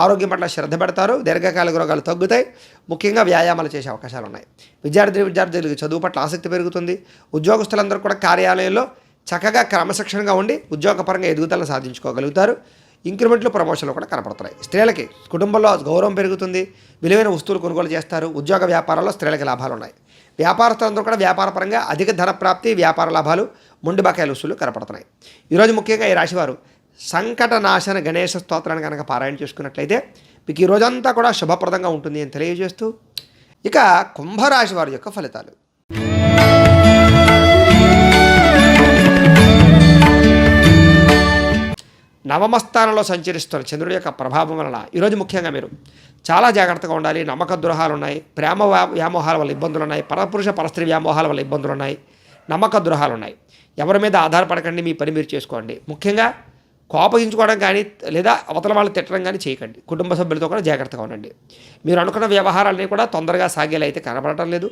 ఆరోగ్యం పట్ల శ్రద్ధ పెడతారు. దీర్ఘకాలిక రోగాలు తగ్గుతాయి. ముఖ్యంగా వ్యాయామాలు చేసే అవకాశాలు ఉన్నాయి. విద్యార్థులకు చదువు పట్ల ఆసక్తి పెరుగుతుంది. ఉద్యోగస్తులందరూ కూడా కార్యాలయంలో చక్కగా క్రమశిక్షణగా ఉండి ఉద్యోగపరంగా ఎదుగుదలను సాధించుకోగలుగుతారు. ఇంక్రిమెంట్లు, ప్రమోషన్లు కూడా కనపడుతున్నాయి. స్త్రీలకి కుటుంబంలో గౌరవం పెరుగుతుంది. విలువైన వస్తువులు కొనుగోలు చేస్తారు. ఉద్యోగ వ్యాపారాల్లో స్త్రీలకి లాభాలు ఉన్నాయి. వ్యాపారస్తులందరూ కూడా వ్యాపారపరంగా అధిక ధన ప్రాప్తి, వ్యాపార లాభాలు, మొండి బకాయిల వసూలు కనపడుతున్నాయి. ఈరోజు ముఖ్యంగా ఈ రాశివారు సంకటనాశన గణేశ స్తోత్రాన్ని కనుక పారాయణ చేసుకున్నట్లయితే మీకు ఈ రోజంతా కూడా శుభప్రదంగా ఉంటుంది అని తెలియజేస్తూ, ఇక కుంభరాశి వారి యొక్క ఫలితాలు. నవమ స్థానంలో సంచరిస్తున్న చంద్రుడి యొక్క ప్రభావం వలన ఈరోజు ముఖ్యంగా మీరు చాలా జాగ్రత్తగా ఉండాలి. నమ్మక ద్రోహాలు ఉన్నాయి. ప్రేమ వ్యామోహాల వల్ల ఇబ్బందులు ఉన్నాయి. పరపురుష పరస్త్రీ వ్యామోహాల వల్ల ఇబ్బందులు ఉన్నాయి. నమ్మక ద్రోహాలు ఉన్నాయి. ఎవరి మీద ఆధారపడకండి. మీ పని మీరు చేసుకోండి. ముఖ్యంగా కోపగించుకోవడం కానీ, లేదా అవతల వాళ్ళు తిట్టడం కానీ చేయకండి. కుటుంబ సభ్యులతో కూడా జాగ్రత్తగా ఉండండి. మీరు అనుకున్న వ్యవహారాలన్నీ కూడా తొందరగా సాగేలా అయితే కనపడటం లేదు.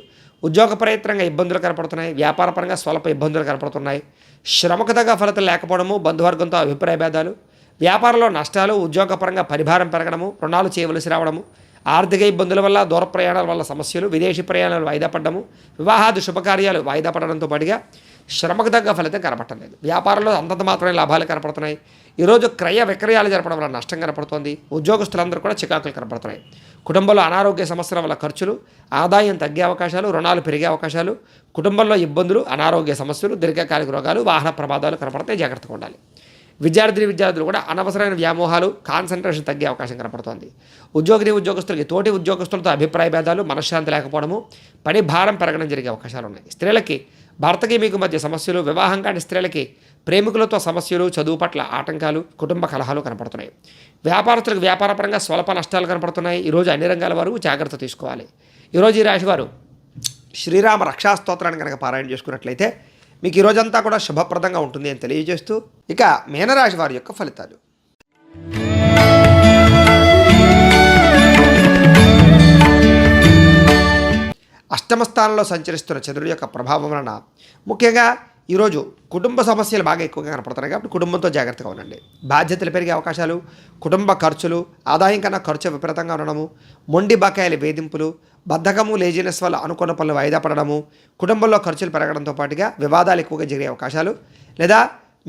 ఉద్యోగ ప్రయత్నంగా ఇబ్బందులు కనపడుతున్నాయి. వ్యాపారపరంగా స్వల్ప ఇబ్బందులు కనపడుతున్నాయి. శ్రమకు తగ్గ ఫలితం లేకపోవడము, బంధువర్గంతో అభిప్రాయ భేదాలు, వ్యాపారంలో నష్టాలు, ఉద్యోగపరంగా పరిభారం పెరగడము, రుణాలు చేయవలసి రావడము, ఆర్థిక ఇబ్బందుల వల్ల, దూర ప్రయాణాల వల్ల సమస్యలు, విదేశీ ప్రయాణాలు వాయిదా పడడము, వివాహాది శుభకార్యాలు వాయిదా పడడంతో పాటుగా శ్రమకు తగ్గ ఫలితం కనపడలేదు. వ్యాపారంలో అంతంత మాత్రమే లాభాలు కనపడుతున్నాయి. ఈరోజు క్రయ విక్రయాలు జరపడం వల్ల నష్టం కనపడుతోంది. ఉద్యోగస్తులందరూ కూడా చికాకులు కనపడుతున్నాయి. కుటుంబంలో అనారోగ్య సమస్యల వల్ల ఖర్చులు, ఆదాయం తగ్గే అవకాశాలు, రుణాలు పెరిగే అవకాశాలు, కుటుంబంలో ఇబ్బందులు, అనారోగ్య సమస్యలు, దీర్ఘకాలిక రోగాలు, వాహన ప్రమాదాలు కనపడతాయి. జాగ్రత్తగా ఉండాలి. విద్యార్థులు కూడా అనవసరమైన వ్యామోహాలు, కాన్సన్ట్రేషన్ తగ్గే అవకాశం కనపడుతోంది. ఉద్యోగస్తులకి తోటి ఉద్యోగస్తులతో అభిప్రాయ భేదాలు, మనశ్శాంతి లేకపోవడము, పని భారం పెరగడం జరిగే అవకాశాలు ఉన్నాయి. స్త్రీలకి భర్తకి మీకు మధ్య సమస్యలు, వివాహం కాని స్త్రీలకి ప్రేమికులతో సమస్యలు, చదువు పట్ల ఆటంకాలు, కుటుంబ కలహాలు కనపడుతున్నాయి. వ్యాపారస్తులకు వ్యాపారపరంగా స్వల్ప నష్టాలు కనపడుతున్నాయి. ఈరోజు అన్ని రంగాల వారు జాగ్రత్త తీసుకోవాలి. ఈరోజు ఈ రాశివారు శ్రీరామ రక్షాస్తోత్రాన్ని కనుక పారాయణ చేసుకున్నట్లయితే మీకు ఈ రోజంతా కూడా శుభప్రదంగా ఉంటుంది అని తెలియజేస్తూ, ఇక మీనరాశి వారి యొక్క ఫలితాలు. అష్టమ స్థానంలో సంచరిస్తున్న చంద్రుడి యొక్క ప్రభావం వలన ముఖ్యంగా ఈరోజు కుటుంబ సమస్యలు బాగా ఎక్కువగా కనపడుతున్నాయి. కాబట్టి కుటుంబంతో జాగ్రత్తగా ఉండండి. బాధ్యతలు పెరిగే అవకాశాలు, కుటుంబ ఖర్చులు, ఆదాయం కన్నా ఖర్చు విపరీతంగా ఉండడము, మొండి బకాయిల వేధింపులు, బద్ధకము, లేజినెస్ వల్ల అనుకున్న పనులు వాయిదా పడడము, కుటుంబంలో ఖర్చులు పెరగడంతో పాటుగా వివాదాలు ఎక్కువగా జరిగే అవకాశాలు, లేదా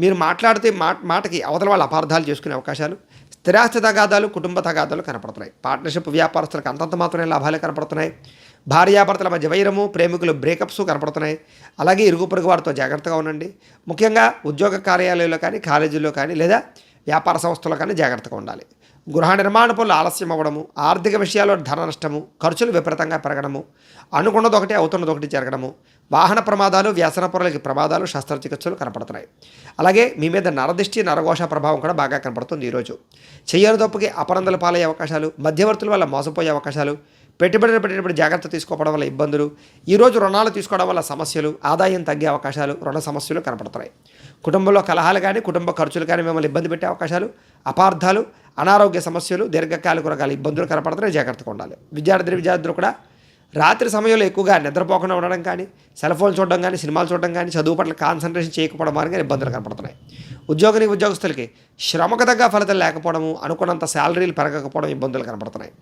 మీరు మాట్లాడితే మాటకి అవతల వాళ్ళు అపార్థాలు చేసుకునే అవకాశాలు, స్థిరాస్తి తగాదాలు, కుటుంబ తగాదాలు కనపడుతున్నాయి. పార్ట్నర్షిప్ వ్యాపారస్తులకు అంతంత మాత్రమే లాభాలు కనపడుతున్నాయి. భార్యాభర్తల మధ్య వైరము, ప్రేమికులు బ్రేకప్స్ కనపడుతున్నాయి. అలాగే ఇరుగు పొరుగు వారితో జాగ్రత్తగా ఉండండి. ముఖ్యంగా ఉద్యోగ కార్యాలయాల్లో కానీ, కాలేజీల్లో కానీ, లేదా వ్యాపార సంస్థల్లో కానీ జాగ్రత్తగా ఉండాలి. గృహ నిర్మాణ పనులు ఆలస్యం అవ్వడము, ఆర్థిక విషయాల్లో ధన నష్టము, ఖర్చులు విపరీతంగా పెరగడము, అనుకున్నది ఒకటి అవుతున్నది ఒకటి జరగడము, వాహన ప్రమాదాలు, వ్యసన పొరలకి ప్రమాదాలు, శస్త్రచికిత్సలు కనపడుతున్నాయి. అలాగే మీ మీద నరదిష్టి, నరఘోష ప్రభావం కూడా బాగా కనపడుతుంది. ఈరోజు చెయ్యని తప్పుకి అపరందల పాలయ్యే అవకాశాలు, మధ్యవర్తుల వల్ల మోసపోయే అవకాశాలు, పెట్టేటప్పుడు జాగ్రత్త తీసుకోవడం వల్ల ఇబ్బందులు, ఈరోజు రుణాలు తీసుకోవడం వల్ల సమస్యలు, ఆదాయం తగ్గే అవకాశాలు, రుణ సమస్యలు కనపడుతున్నాయి. కుటుంబంలో కలహాలు కానీ, కుటుంబ ఖర్చులు కానీ మిమ్మల్ని ఇబ్బంది పెట్టే అవకాశాలు, అపార్థాలు, అనారోగ్య సమస్యలు, దీర్ఘకాలిక రోగాలు, ఇబ్బందులు కనపడుతున్నాయి. జాగ్రత్తగా ఉండాలి. విద్యార్థులు కూడా రాత్రి సమయంలో ఎక్కువగా నిద్రపోకుండా ఉండడం కానీ, సెల్ ఫోన్ చూడడం కానీ, సినిమాలు చూడడం కానీ, చదువు పట్ల కాన్సన్ట్రేషన్ చేయకపోవడం కానీ ఇబ్బందులు కనపడుతున్నాయి. ఉద్యోగస్తులకి శ్రమకు తగ్గ ఫలితాలు లేకపోవడము, అనుకున్నంత శాలరీలు పెరగకపోవడం ఇబ్బందులు కనపడుతున్నాయి.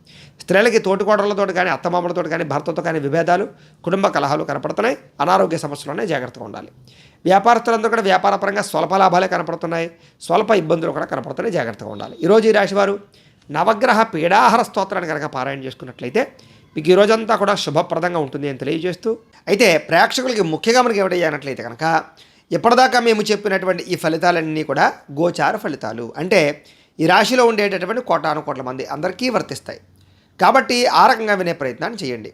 స్త్రీలకి తోటికోడళ్లతో కానీ, అత్తమామలతో కానీ, భర్తతో కానీ విభేదాలు, కుటుంబ కలహాలు కనపడుతున్నాయి. అనారోగ్య సమస్యలునే జాగ్రత్తగా ఉండాలి. వ్యాపారస్తులందరూ కూడా వ్యాపారపరంగా స్వల్ప లాభాలే కనపడుతున్నాయి. స్వల్ప ఇబ్బందులు కూడా కనపడుతున్నాయి. జాగ్రత్తగా ఉండాలి. ఈరోజు ఈ రాశివారు నవగ్రహ పీడాహార స్తోత్రాన్ని కనుక పారాయణ చేసుకున్నట్లయితే మీకు ఈ రోజంతా కూడా శుభప్రదంగా ఉంటుంది అని తెలియజేస్తూ, అయితే ప్రేక్షకులకి ముఖ్యంగా మనకి ఏమిటయ్యానట్లయితే కనుక ఇప్పటిదాకా మేము చెప్పినటువంటి ఈ ఫలితాలన్నీ కూడా గోచార ఫలితాలు, అంటే ఈ రాశిలో ఉండేటటువంటి కోటాను కోట్ల మంది అందరికీ వర్తిస్తాయి. కాబట్టి ఆ రకంగా వినే ప్రయత్నాన్ని చేయండి.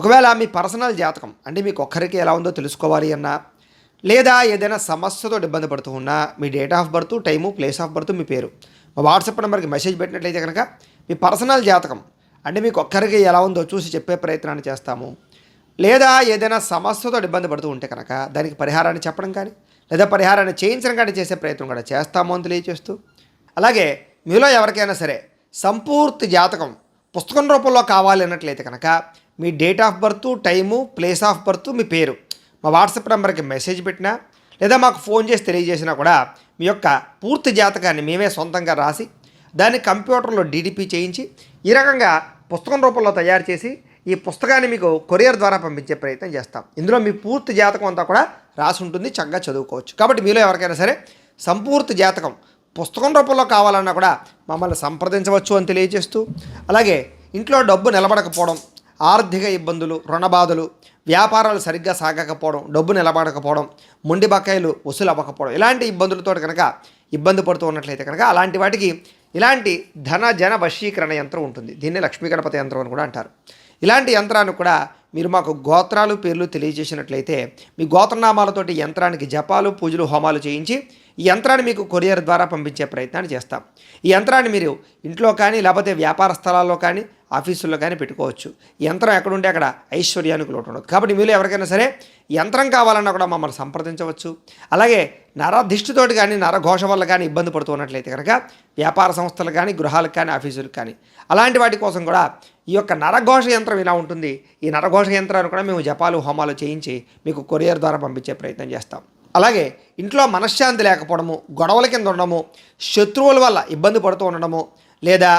ఒకవేళ మీ పర్సనల్ జాతకం అంటే మీకు ఒక్కరికి ఎలా ఉందో తెలుసుకోవాలి అన్నా, లేదా ఏదైనా సమస్యతో ఇబ్బంది పడుతూ ఉన్నా, మీ date of birth, time, place of birth, మీ పేరు మా వాట్సాప్ నెంబర్కి మెసేజ్ పెట్టినట్లయితే కనుక మీ పర్సనల్ జాతకం అంటే మీకు ఒక్కరికి ఎలా ఉందో చూసి చెప్పే ప్రయత్నాన్ని చేస్తాము. లేదా ఏదైనా సమస్యతో ఇబ్బంది పడుతూ ఉంటే కనుక దానికి పరిహారాన్ని చెప్పడం కానీ, లేదా పరిహారాన్ని చేయించడం కానీ చేసే ప్రయత్నం కూడా చేస్తాము అని తెలియజేస్తూ, అలాగే మీలో ఎవరికైనా సరే సంపూర్తి జాతకం పుస్తకం రూపంలో కావాలి అన్నట్లయితే కనుక మీ date of birth, time, place of birth, మీ పేరు మా వాట్సాప్ నెంబర్కి మెసేజ్ పెట్టినా, లేదా మాకు ఫోన్ చేసి తెలియజేసినా కూడా మీ యొక్క పూర్తి జాతకాన్ని మేమే సొంతంగా రాసి దాన్ని కంప్యూటర్లో డీడీపీ చేయించి ఈ రకంగా పుస్తకం రూపంలో తయారు చేసి ఈ పుస్తకాన్ని మీకు కొరియర్ ద్వారా పంపించే ప్రయత్నం చేస్తాం. ఇందులో మీ పూర్తి జాతకం అంతా కూడా రాసి ఉంటుంది, చక్కగా చదువుకోవచ్చు. కాబట్టి మీలో ఎవరికైనా సరే సంపూర్తి జాతకం పుస్తకం రూపంలో కావాలన్నా కూడా మమ్మల్ని సంప్రదించవచ్చు అని తెలియజేస్తూ, అలాగే ఇంట్లో డబ్బు నిలబడకపోవడం, ఆర్థిక ఇబ్బందులు, రుణబాధలు, వ్యాపారాలు సరిగ్గా సాగకపోవడం, డబ్బు నిలబడకపోవడం, మొండి బకాయిలు వసూలు అవ్వకపోవడం, ఇలాంటి ఇబ్బందులతో కనుక ఇబ్బంది పడుతూ ఉన్నట్లయితే కనుక అలాంటి వాటికి ఇలాంటి ధన జన వశీకరణ యంత్రం ఉంటుంది. దీన్ని లక్ష్మీ గణపతి యంత్రం అని కూడా అంటారు. ఇలాంటి యంత్రాన్ని కూడా మీరు మాకు గోత్రాలు, పేర్లు తెలియజేసినట్లయితే మీ గోత్రనామాలతోటి యంత్రానికి జపాలు, పూజలు, హోమాలు చేయించి ఈ యంత్రాన్ని మీకు కొరియర్ ద్వారా పంపించే ప్రయత్నాన్ని చేస్తాం. ఈ యంత్రాన్ని మీరు ఇంట్లో కానీ, లేకపోతే వ్యాపార స్థలాల్లో కానీ, ఆఫీసుల్లో కానీ పెట్టుకోవచ్చు. ఈ యంత్రం ఎక్కడుంటే అక్కడ ఐశ్వర్యానికి లోటు ఉండదు. కాబట్టి మీరు ఎవరికైనా సరే యంత్రం కావాలన్నా కూడా మమ్మల్ని సంప్రదించవచ్చు. అలాగే నరదిష్టితోటి కానీ, నరఘోష వల్ల కానీ ఇబ్బంది పడుతూ ఉన్నట్లయితే కనుక వ్యాపార సంస్థలు కానీ, గృహాలకు కానీ, ఆఫీసులకు కానీ అలాంటి వాటి కోసం కూడా ఈ యొక్క నరఘోష యంత్రం ఇలా ఉంటుంది. ఈ నరఘోష యంత్రాన్ని కూడా మేము జపాలు, హోమాలు చేయించి మీకు కొరియర్ ద్వారా పంపించే ప్రయత్నం చేస్తాం. అలాగే ఇంట్లో మనశ్శాంతి లేకపోవడము, గొడవల కింద ఉండడము, శత్రువుల వల్ల ఇబ్బంది పడుతూ ఉండడము, లేదా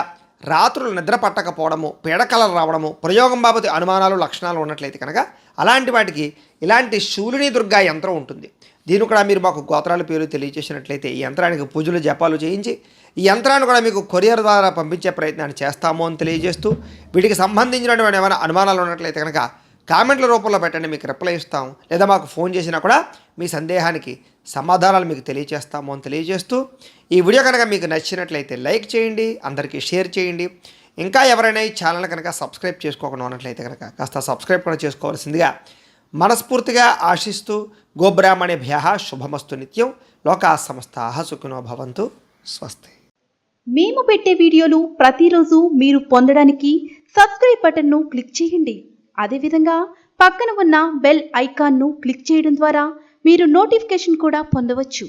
రాత్రులు నిద్ర పట్టకపోవడము, పీడకలలు రావడము, ప్రయోగం బాబతి అనుమానాలు, లక్షణాలు ఉన్నట్లయితే కనుక అలాంటి వాటికి ఇలాంటి శూలిని దుర్గా యంత్రం ఉంటుంది. దీన్ని కూడా మీరు మాకు గోత్రాల పేరు తెలియజేసినట్లయితే ఈ యంత్రానికి పూజలు, జపాలు చేయించి ఈ యంత్రాన్ని కూడా మీకు కొరియర్ ద్వారా పంపించే ప్రయత్నాన్ని చేస్తాము అని తెలియజేస్తూ, వీటికి సంబంధించినటువంటి ఏమైనా అనుమానాలు ఉన్నట్లయితే కనుక కామెంట్ల రూపంలో పెట్టండి, మీకు రిప్లై ఇస్తాం. లేదా మాకు ఫోన్ చేసినా కూడా మీ సందేహానికి సమాధానాలు మీకు తెలియజేస్తాము అని తెలియజేస్తూ, ఈ వీడియో కనుక మీకు నచ్చినట్లయితే లైక్ చేయండి, అందరికీ షేర్ చేయండి. ఇంకా ఎవరైనా ఈ ఛానల్ కనుక సబ్స్క్రైబ్ చేసుకోకుండా ఉన్నట్లయితే కనుక కాస్త సబ్స్క్రైబ్ కూడా చేసుకోవాల్సిందిగా మనస్ఫూర్తిగా ఆశిస్తూ, గోబ్రాహ్మణేభ్యః శుభమస్తు నిత్యం, లోకా సమస్తాః సుఖినో భవంతు, స్వస్తి. మేము పెట్టే వీడియోలు ప్రతిరోజు మీరు పొందడానికి సబ్స్క్రైబ్ బటన్ను క్లిక్ చేయండి. అదేవిధంగా పక్కన ఉన్న బెల్ ఐకాన్ను క్లిక్ చేయడం ద్వారా మీరు నోటిఫికేషన్ కూడా పొందవచ్చు.